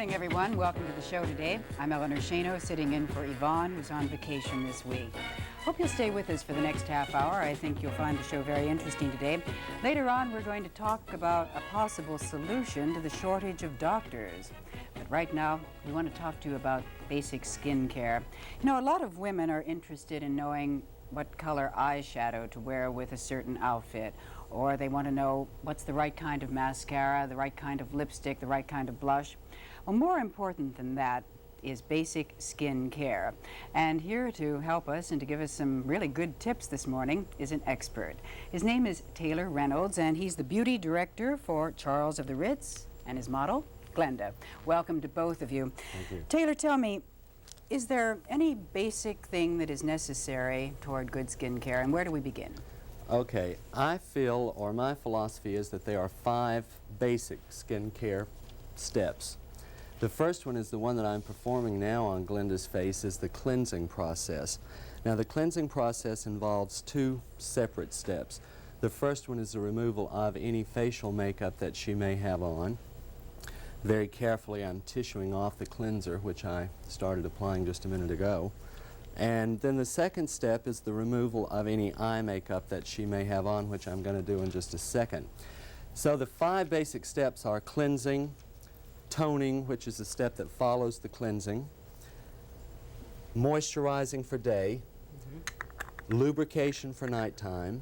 morning, everyone. Welcome to the show today. I'm Eleanor Schano, sitting in for Yvonne, who's on vacation this week. Hope you'll stay with us for the next half hour. I think you'll find the show very interesting today. Later on, we're going to talk about a possible solution to the shortage of doctors. But right now, we want to talk to you about basic skin care. You know, a lot of women are interested in knowing what color eyeshadow to wear with a certain outfit, or they want to know what's the right kind of mascara, the right kind of lipstick, the right kind of blush. Well, more important than that is basic skin care. And here to help us and to give us some really good tips this morning is an expert. His name is Taylor Reynolds, and he's the beauty director for Charles of the Ritz and his model, Glenda. Welcome to both of you. Thank you. Taylor, tell me, is there any basic thing that is necessary toward good skin care, and where do we begin? Okay, I feel, or my philosophy is that there are 5 basic skin care steps. The first one is the one that I'm performing now on Glenda's face, is the cleansing process. Now, the cleansing process involves 2 separate steps. The first one is the removal of any facial makeup that she may have on. Very carefully, I'm tissuing off the cleanser, which I started applying just a minute ago. And then the second step is the removal of any eye makeup that she may have on, which I'm going to do in just a second. So the 5 basic steps are cleansing, toning, which is the step that follows the cleansing, moisturizing for day, lubrication for nighttime,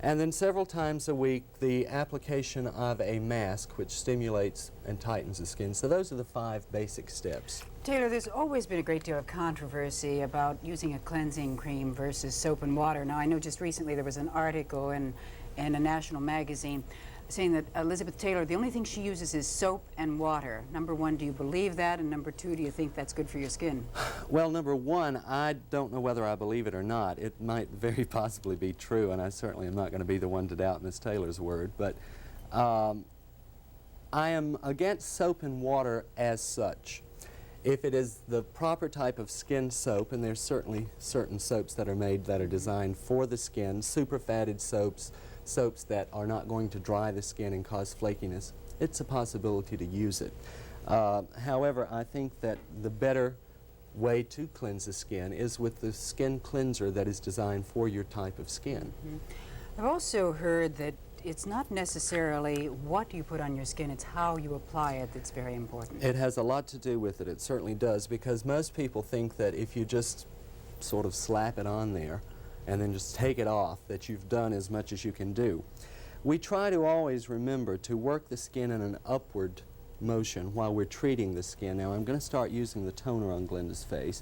and then several times a week the application of a mask which stimulates and tightens the skin. So those are the 5 basic steps. Taylor, there's always been a great deal of controversy about using a cleansing cream versus soap and water. Now, I know just recently there was an article in a national magazine saying that Elizabeth Taylor, the only thing she uses is soap and water. Number 1, do you believe that? And number 2, do you think that's good for your skin? Well, number 1, I don't know whether I believe it or not. It might very possibly be true, and I certainly am not going to be the one to doubt Miss Taylor's word. But I am against soap and water as such. If it is the proper type of skin soap, and there's certainly certain soaps that are made that are designed for the skin, super fatted soaps, soaps that are not going to dry the skin and cause flakiness, it's a possibility to use it. However, I think that the better way to cleanse the skin is with the skin cleanser that is designed for your type of skin. I've also heard that it's not necessarily what you put on your skin, it's how you apply it that's very important. It has a lot to do with it. It certainly does, because most people think that if you just sort of slap it on there and then just take it off, that you've done as much as you can do. We try to always remember to work the skin in an upward motion while we're treating the skin. Now, I'm going to start using the toner on Glenda's face.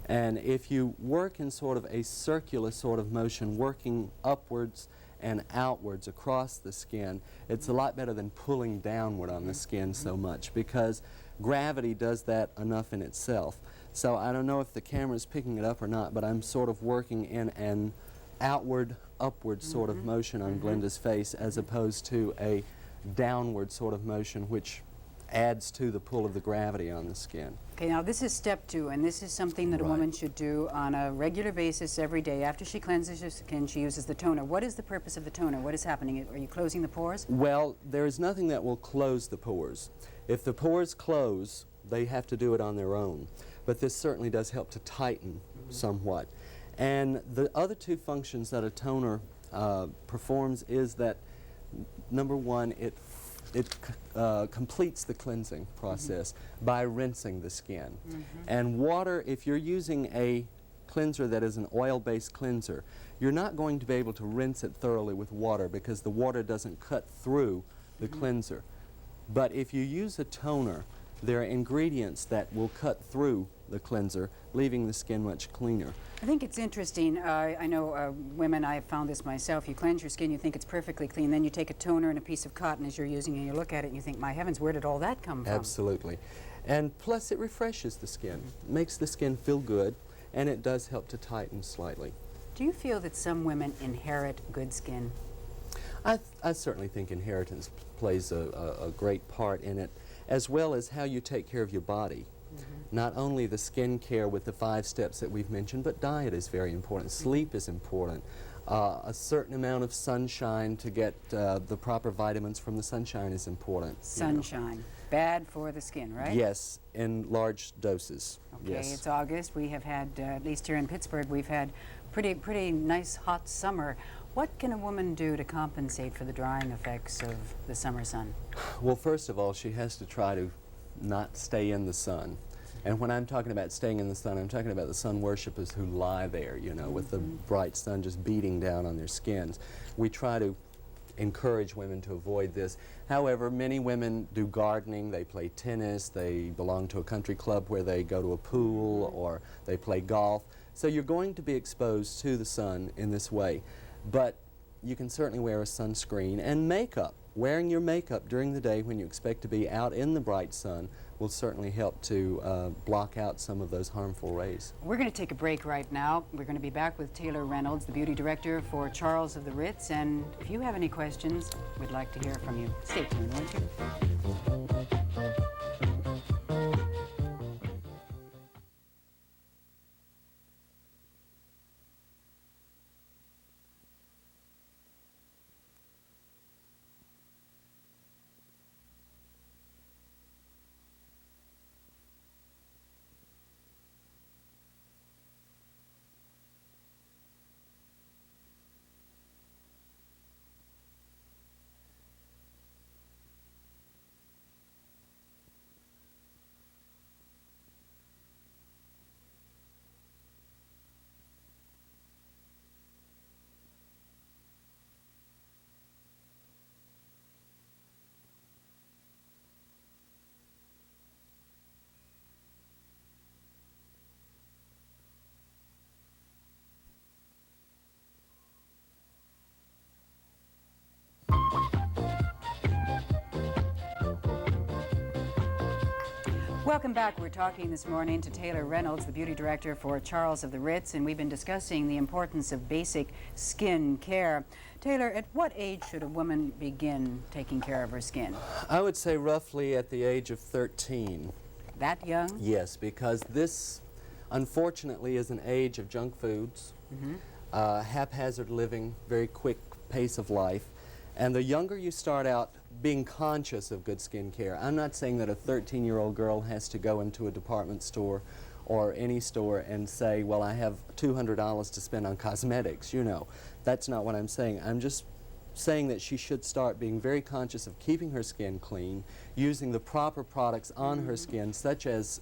And if you work in sort of a circular sort of motion, working upwards and outwards across the skin, it's a lot better than pulling downward on the skin so much, because gravity does that enough in itself. So I don't know if the camera's picking it up or not, but I'm sort of working in an outward, upward sort of motion on Glenda's face, as opposed to a downward sort of motion, which adds to the pull of the gravity on the skin. Okay, now this is step 2, and this is something that a woman should do on a regular basis every day. After she cleanses her skin, she uses the toner. What is the purpose of the toner? What is happening? Are you closing the pores? Well, there is nothing that will close the pores. If the pores close, they have to do it on their own. But this certainly does help to tighten somewhat. And the other 2 functions that a toner performs is that, number 1, it completes the cleansing process by rinsing the skin. And water, if you're using a cleanser that is an oil-based cleanser, you're not going to be able to rinse it thoroughly with water, because the water doesn't cut through the cleanser. But if you use a toner, there are ingredients that will cut through the cleanser, leaving the skin much cleaner. I think it's interesting. I know women, I have found this myself. You cleanse your skin, you think it's perfectly clean, then you take a toner and a piece of cotton as you're using it, and you look at it and you think, my heavens, where did all that come from? Absolutely. And plus it refreshes the skin, makes the skin feel good, and it does help to tighten slightly. Do you feel that some women inherit good skin? I certainly think inheritance plays a great part in it, as well as how you take care of your body. Not only the skin care with the 5 steps that we've mentioned, but diet is very important. Sleep is important. A certain amount of sunshine to get the proper vitamins from the sunshine is important. Sunshine. bad for the skin, right? Yes, in large doses. Okay, Yes. it's August. We have had, at least here in Pittsburgh, we've had pretty nice hot summer. What can a woman do to compensate for the drying effects of the summer sun? Well, first of all, she has to try to not stay in the sun. And when I'm talking about staying in the sun, I'm talking about the sun worshippers who lie there, you know, with the bright sun just beating down on their skins. We try to encourage women to avoid this. However, many women do gardening, they play tennis, they belong to a country club where they go to a pool, or they play golf. So you're going to be exposed to the sun in this way. But you can certainly wear a sunscreen and makeup. Wearing your makeup during the day when you expect to be out in the bright sun will certainly help to block out some of those harmful rays. We're going to take a break right now. We're going to be back with Taylor Reynolds, the beauty director for Charles of the Ritz. And if you have any questions, we'd like to hear from you. Stay tuned, won't you? Welcome back. We're talking this morning to Taylor Reynolds, the beauty director for Charles of the Ritz, and we've been discussing the importance of basic skin care. Taylor, at what age should a woman begin taking care of her skin? I would say roughly at the age of 13. That young? Yes, because this, unfortunately, is an age of junk foods, haphazard living, very quick pace of life. And the younger you start out being conscious of good skin care, I'm not saying that a 13-year-old girl has to go into a department store or any store and say, well, I have $200 to spend on cosmetics, you know. That's not what I'm saying. I'm just saying that she should start being very conscious of keeping her skin clean, using the proper products on her skin, such as,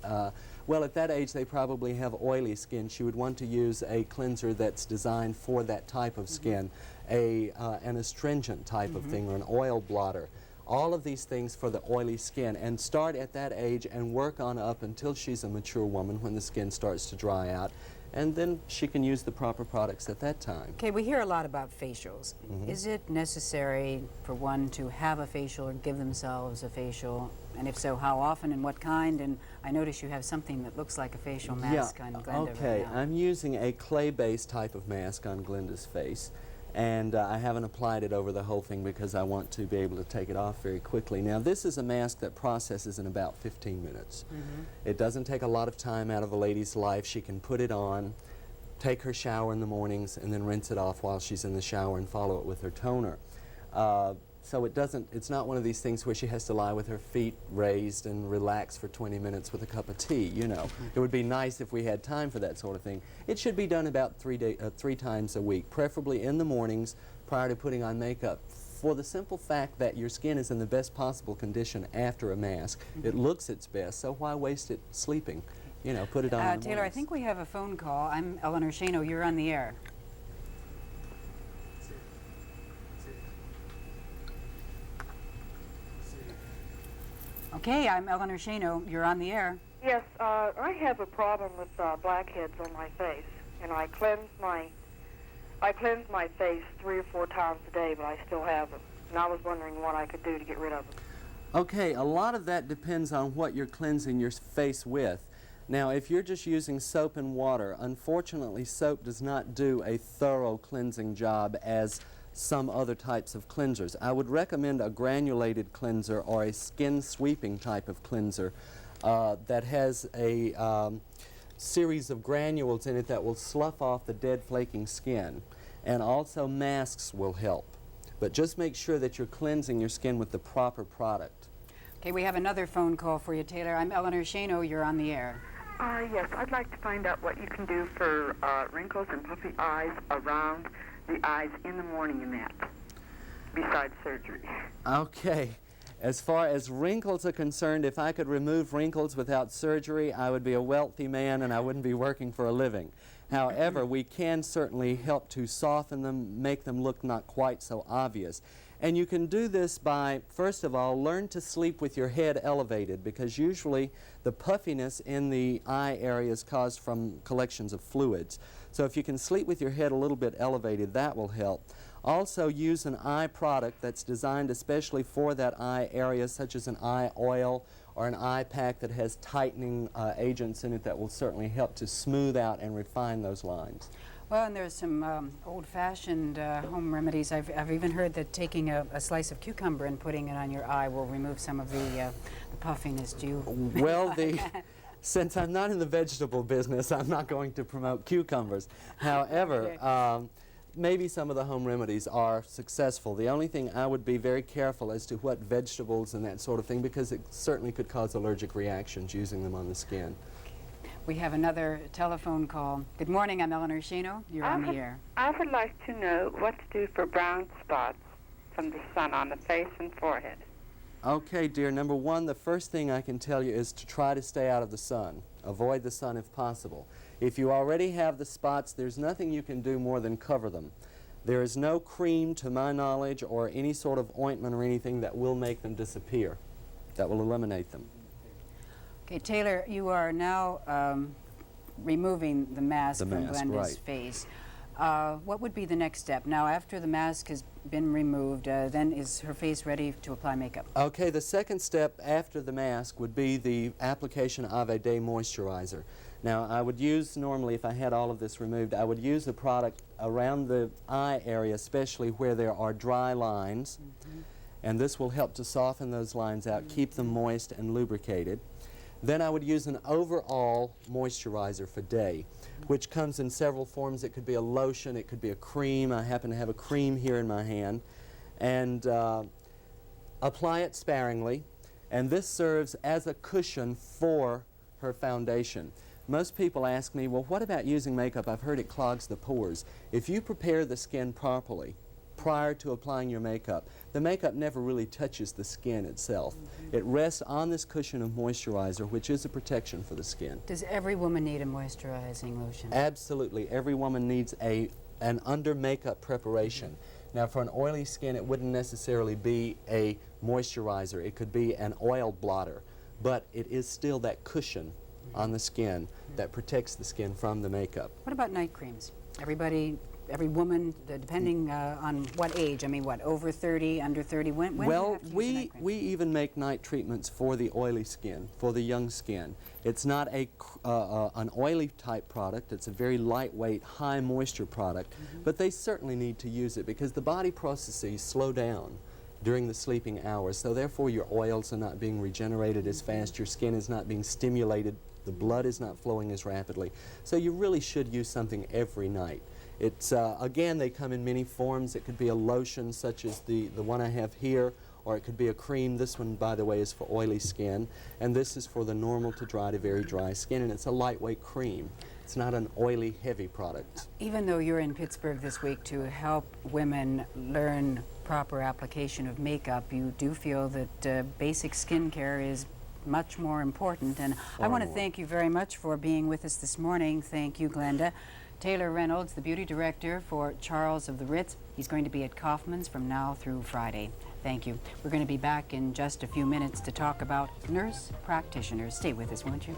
well, at that age they probably have oily skin. She would want to use a cleanser that's designed for that type of skin, an astringent type of thing, or an oil blotter. All of these things for the oily skin, and start at that age and work on up until she's a mature woman when the skin starts to dry out. And then she can use the proper products at that time. Okay, we hear a lot about facials. Is it necessary for one to have a facial or give themselves a facial? And if so, how often and what kind? And I notice you have something that looks like a facial mask on Glenda okay, right now. I'm using a clay-based type of mask on Glenda's face. And I haven't applied it over the whole thing because I want to be able to take it off very quickly. Now, this is a mask that processes in about 15 minutes. It doesn't take a lot of time out of a lady's life. She can put it on, take her shower in the mornings, and then rinse it off while she's in the shower and follow it with her toner. So it's not one of these things where she has to lie with her feet raised and relax for 20 minutes with a cup of tea, you know. It would be nice if we had time for that sort of thing. It should be done about 3 times a week, preferably in the mornings prior to putting on makeup, for the simple fact that your skin is in the best possible condition after a mask. It looks its best, so why waste it sleeping? You know, put it on in the Taylor, I mornings. think we have a phone call. I'm Eleanor Schano. You're on the air. Okay, I'm Eleanor Schano. You're on the air. Yes, I have a problem with blackheads on my face, and I cleanse my face 3 or 4 times a day, but I still have them. And I was wondering what I could do to get rid of them. Okay, a lot of that depends on what you're cleansing your face with. Now, if you're just using soap and water, unfortunately, soap does not do a thorough cleansing job as some other types of cleansers. I would recommend a granulated cleanser or a skin sweeping type of cleanser that has a series of granules in it that will slough off the dead flaking skin. And also masks will help. But just make sure that you're cleansing your skin with the proper product. Okay, we have another phone call for you, Taylor. I'm Eleanor Schano. You're on the air. Yes, I'd like to find out what you can do for wrinkles and puffy eyes around the eyes in the morning and that, besides surgery. Okay. As far as wrinkles are concerned, if I could remove wrinkles without surgery, I would be a wealthy man and I wouldn't be working for a living. However, we can certainly help to soften them, make them look not quite so obvious. And you can do this by, first of all, learn to sleep with your head elevated, because usually the puffiness in the eye area is caused from collections of fluids. So if you can sleep with your head a little bit elevated, that will help. Also use an eye product that's designed especially for that eye area, such as an eye oil or an eye pack that has tightening agents in it that will certainly help to smooth out and refine those lines. Well, and there's some old-fashioned home remedies. I've even heard that taking a slice of cucumber and putting it on your eye will remove some of the puffiness. Do you? Well, since I'm not in the vegetable business, I'm not going to promote cucumbers. However, Okay. Maybe some of the home remedies are successful. The only thing, I would be very careful as to what vegetables and that sort of thing, because it certainly could cause allergic reactions using them on the skin. We have another telephone call. Good morning, I'm Eleanor Schano. You're on the air. I would like to know what to do for brown spots from the sun on the face and forehead. Okay, dear. Number one, the first thing I can tell you is to try to stay out of the sun. Avoid the sun if possible. If you already have the spots, there's nothing you can do more than cover them. There is no cream, to my knowledge, or any sort of ointment or anything that will make them disappear, that will eliminate them. Okay, Taylor, you are now removing the mask from Glenda's right. face. What would be the next step? Now, after the mask has been removed, then is her face ready to apply makeup? Okay, the second step after the mask would be the application of a day moisturizer. Now, I would use, normally if I had all of this removed, I would use the product around the eye area, especially where there are dry lines, and this will help to soften those lines out, keep them moist and lubricated. Then I would use an overall moisturizer for day, which comes in several forms. It could be a lotion, it could be a cream. I happen to have a cream here in my hand. And apply it sparingly, and this serves as a cushion for her foundation. Most people ask me, well, what about using makeup? I've heard it clogs the pores. If you prepare the skin properly prior to applying your makeup, the makeup never really touches the skin itself. It rests on this cushion of moisturizer, which is a protection for the skin. Does every woman need a moisturizing lotion? Absolutely. Every woman needs an under makeup preparation. Now, for an oily skin, it wouldn't necessarily be a moisturizer. It could be an oil blotter, but it is still that cushion on the skin that protects the skin from the makeup. What about night creams? Every woman, depending on what age, I mean, what, over 30, under 30, when do you Well, have to use a night cream? we even make night treatments for the oily skin, for the young skin. It's not an oily type product. It's a very lightweight, high moisture product, but they certainly need to use it because the body processes slow down during the sleeping hours, so therefore your oils are not being regenerated as fast, your skin is not being stimulated, the blood is not flowing as rapidly. So you really should use something every night. It's, again, they come in many forms. It could be a lotion such as the one I have here, or it could be a cream. This one, by the way, is for oily skin, and this is for the normal to dry to very dry skin, and it's a lightweight cream. It's not an oily, heavy product. Even though you're in Pittsburgh this week to help women learn proper application of makeup, you do feel that basic skincare is much more important, and I want to thank you very much for being with us this morning. Thank you, Glenda. Taylor Reynolds, the beauty director for Charles of the Ritz. He's going to be at Kaufman's from now through Friday. Thank you. We're going to be back in just a few minutes to talk about nurse practitioners. Stay with us, won't you?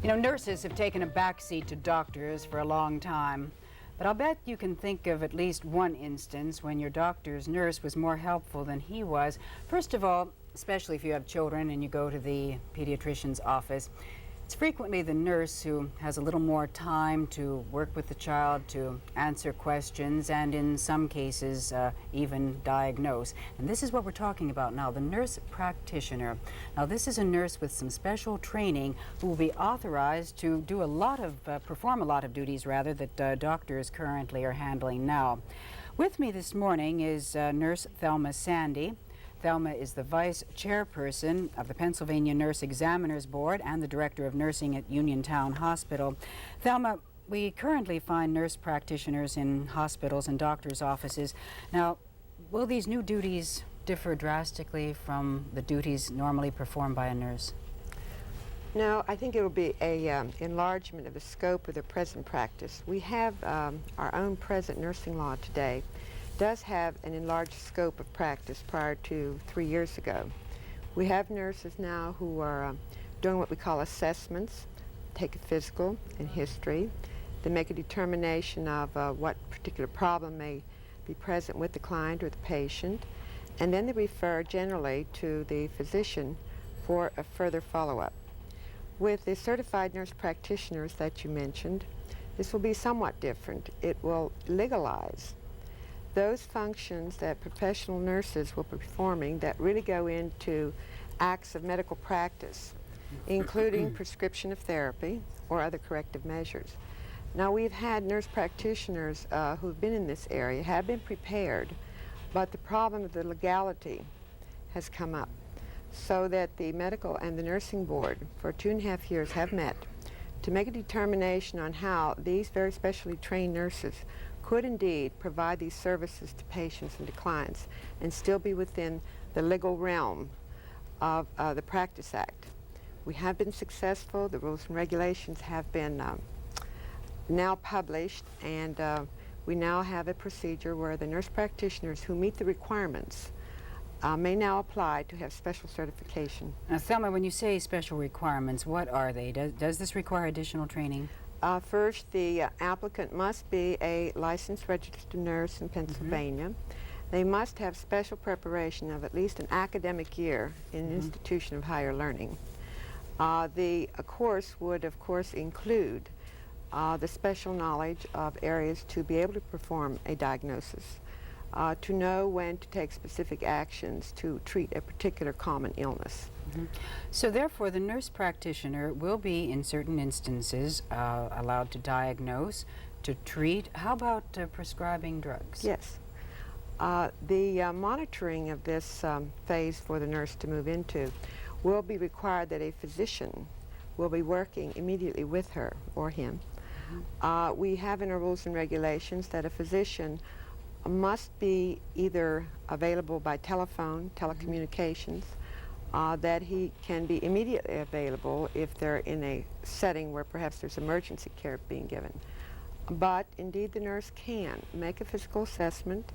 You know, nurses have taken a backseat to doctors for a long time, but I'll bet you can think of at least one instance when your doctor's nurse was more helpful than he was. First of all, especially if you have children and you go to the pediatrician's office, it's frequently the nurse who has a little more time to work with the child, to answer questions, and in some cases even diagnose. And this is what we're talking about now, the nurse practitioner. Now this is a nurse with some special training who will be authorized to do perform a lot of duties rather that doctors currently are handling now. With me this morning is Nurse Thelma Sandy. Thelma is the Vice Chairperson of the Pennsylvania Nurse Examiners Board and the Director of Nursing at Uniontown Hospital. Thelma, we currently find nurse practitioners in hospitals and doctors' offices. Now, will these new duties differ drastically from the duties normally performed by a nurse? No, I think it will be a enlargement of the scope of their present practice. We have our own present nursing law today does have an enlarged scope of practice prior to 3 years ago. We have nurses now who are doing what we call assessments, take a physical and history. They make a determination of what particular problem may be present with the client or the patient, and then they refer generally to the physician for a further follow-up. With the certified nurse practitioners that you mentioned, this will be somewhat different. It will legalize those functions that professional nurses will be performing that really go into acts of medical practice, including prescription of therapy or other corrective measures. Now, we've had nurse practitioners who've been in this area, have been prepared, but the problem of the legality has come up, so that the medical and the nursing board for 2.5 years have met to make a determination on how these very specially trained nurses could indeed provide these services to patients and to clients and still be within the legal realm of the Practice Act. We have been successful. The rules and regulations have been now published, and we now have a procedure where the nurse practitioners who meet the requirements may now apply to have special certification. Now, Thelma, when you say special requirements, what are they? Does this require additional training? First, the applicant must be a licensed registered nurse in Pennsylvania. They must have special preparation of at least an academic year in an institution of higher learning. The course would, of course, include the special knowledge of areas to be able to perform a diagnosis, to know when to take specific actions to treat a particular common illness. So therefore, the nurse practitioner will be, in certain instances, allowed to diagnose, to treat. How about prescribing drugs? Yes. The monitoring of this phase for the nurse to move into will be required that a physician will be working immediately with her or him. We have in our rules and regulations that a physician must be either available by telephone, telecommunications, that he can be immediately available if they're in a setting where perhaps there's emergency care being given. But indeed the nurse can make a physical assessment,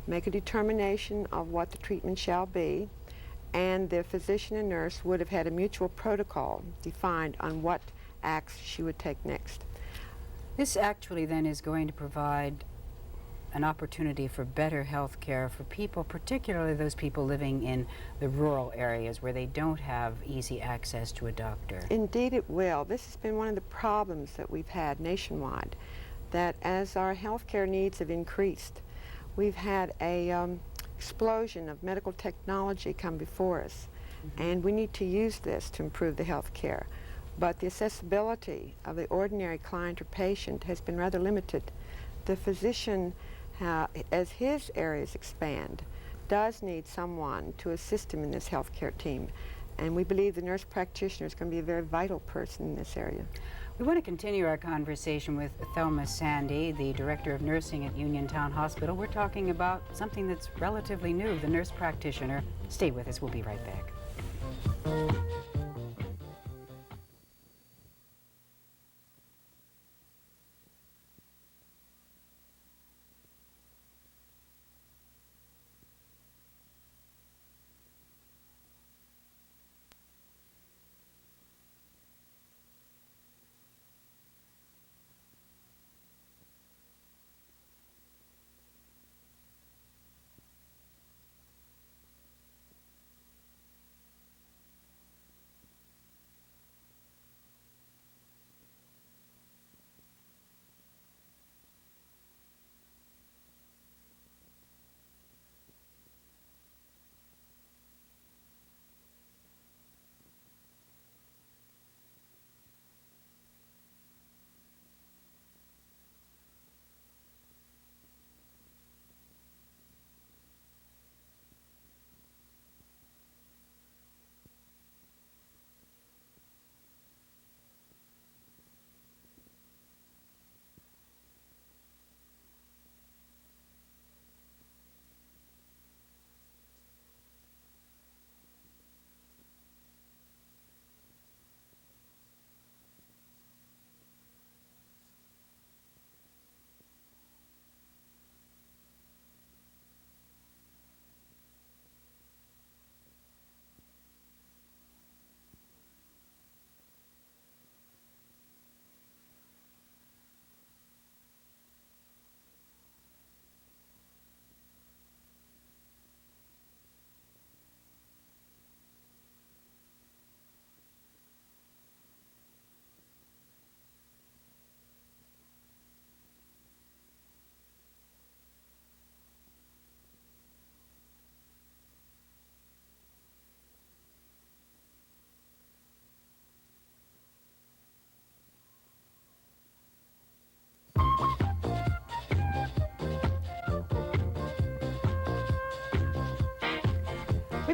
make a determination of what the treatment shall be, and the physician and nurse would have had a mutual protocol defined on what acts she would take next. This actually then is going to provide an opportunity for better health care for people, particularly those people living in the rural areas where they don't have easy access to a doctor. Indeed it will. This has been one of the problems that we've had nationwide, that as our health care needs have increased, we've had a explosion of medical technology come before us, and we need to use this to improve the health care. But the accessibility of the ordinary client or patient has been rather limited. The physician, as his areas expand, does need someone to assist him in this healthcare team. And we believe the nurse practitioner is going to be a very vital person in this area. We want to continue our conversation with Thelma Sandy, the Director of Nursing at Uniontown Hospital. We're talking about something that's relatively new, the nurse practitioner. Stay with us. We'll be right back.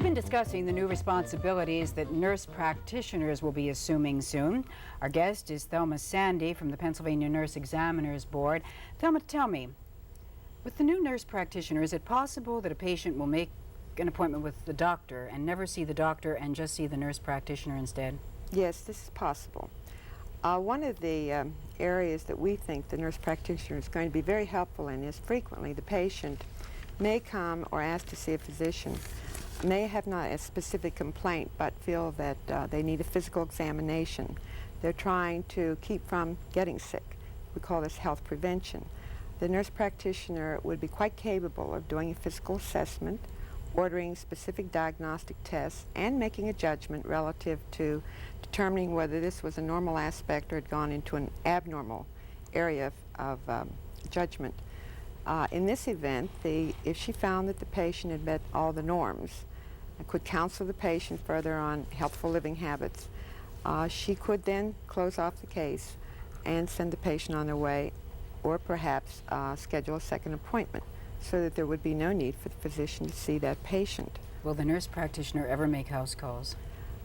been discussing the new responsibilities that nurse practitioners will be assuming soon. Our guest is Thelma Sandy from the Pennsylvania Nurse Examiners Board. Thelma, tell me, with the new nurse practitioner, is it possible that a patient will make an appointment with the doctor and never see the doctor and just see the nurse practitioner instead? Yes, this is possible. One of the areas that we think the nurse practitioner is going to be very helpful in is frequently the patient may come or ask to see a physician, may have not a specific complaint but feel that they need a physical examination. They're trying to keep from getting sick. We call this health prevention. The nurse practitioner would be quite capable of doing a physical assessment, ordering specific diagnostic tests, and making a judgment relative to determining whether this was a normal aspect or had gone into an abnormal area of judgment. In this event, if she found that the patient had met all the norms and could counsel the patient further on healthful living habits, she could then close off the case and send the patient on their way, or perhaps schedule a second appointment so that there would be no need for the physician to see that patient. Will the nurse practitioner ever make house calls?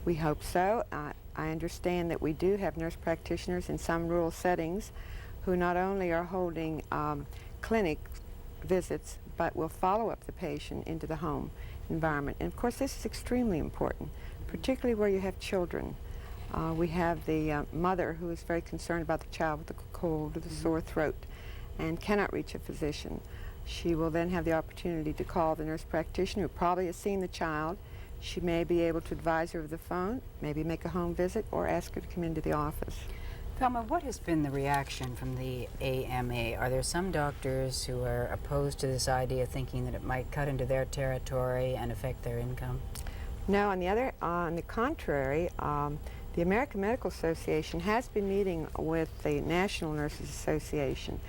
We hope so. I understand that we do have nurse practitioners in some rural settings who not only are holding clinic visits but will follow up the patient into the home environment. And of course this is extremely important, particularly where you have children. We have the mother who is very concerned about the child with a cold or the sore throat and cannot reach a physician. She will then have the opportunity to call the nurse practitioner who probably has seen the child. She may be able to advise her over the phone, maybe make a home visit, or ask her to come into the office. Thelma, what has been the reaction from the AMA? Are there some doctors who are opposed to this idea, thinking that it might cut into their territory and affect their income? No, on the contrary, the American Medical Association has been meeting with the National Nurses Association,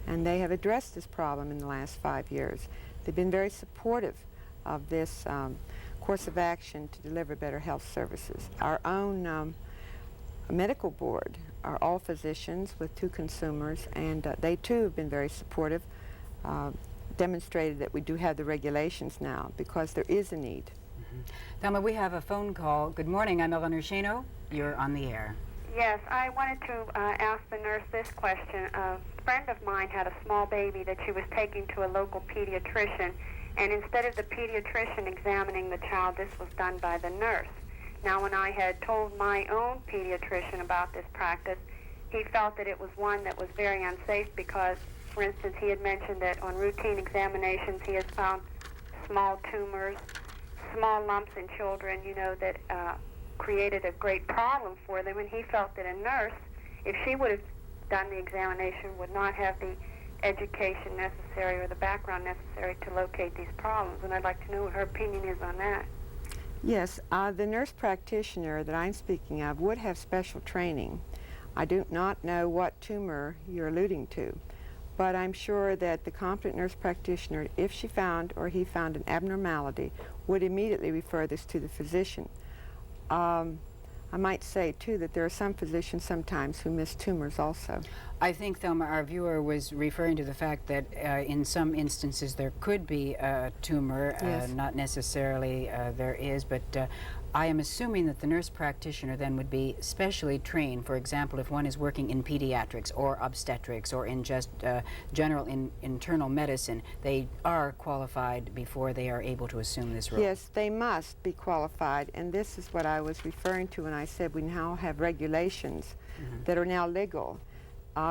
and they have addressed this problem in the last 5 years. They've been very supportive of this course of action to deliver better health services. Our own medical board are all physicians with 2 consumers, and they too have been very supportive, demonstrated that we do have the regulations now because there is a need. Thelma, we have a phone call. Good morning, I'm Eleanor Schano. You're on the air. Yes, I wanted to ask the nurse this question. A friend of mine had a small baby that she was taking to a local pediatrician, and instead of the pediatrician examining the child, this was done by the nurse. Now, when I had told my own pediatrician about this practice, he felt that it was one that was very unsafe because, for instance, he had mentioned that on routine examinations he has found small tumors, small lumps in children, you know, that created a great problem for them, and he felt that a nurse, if she would have done the examination, would not have the education necessary or the background necessary to locate these problems, and I'd like to know what her opinion is on that. Yes, the nurse practitioner that I'm speaking of would have special training. I do not know what tumor you're alluding to, but I'm sure that the competent nurse practitioner, if she found or he found an abnormality, would immediately refer this to the physician. I might say, too, that there are some physicians sometimes who miss tumors also. I think, Thelma, our viewer was referring to the fact that in some instances there could be a tumor, Yes. not necessarily there is, but I am assuming that the nurse practitioner then would be specially trained. For example, if one is working in pediatrics or obstetrics or in just general internal medicine, they are qualified before they are able to assume this role. Yes, they must be qualified, and this is what I was referring to when I said we now have regulations that are now legal.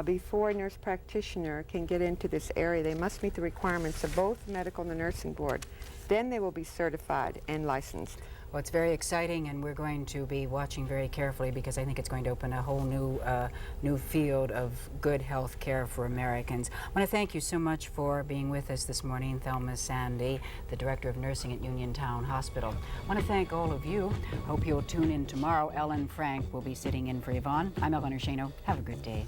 Before a nurse practitioner can get into this area, they must meet the requirements of both the medical and the nursing board. Then they will be certified and licensed. Well, it's very exciting, and we're going to be watching very carefully because I think it's going to open a whole new field of good health care for Americans. I want to thank you so much for being with us this morning, Thelma Sandy, the Director of Nursing at Uniontown Hospital. I want to thank all of you. Hope you'll tune in tomorrow. Ellen Frank will be sitting in for Yvonne. I'm Eleanor Schano. Have a good day.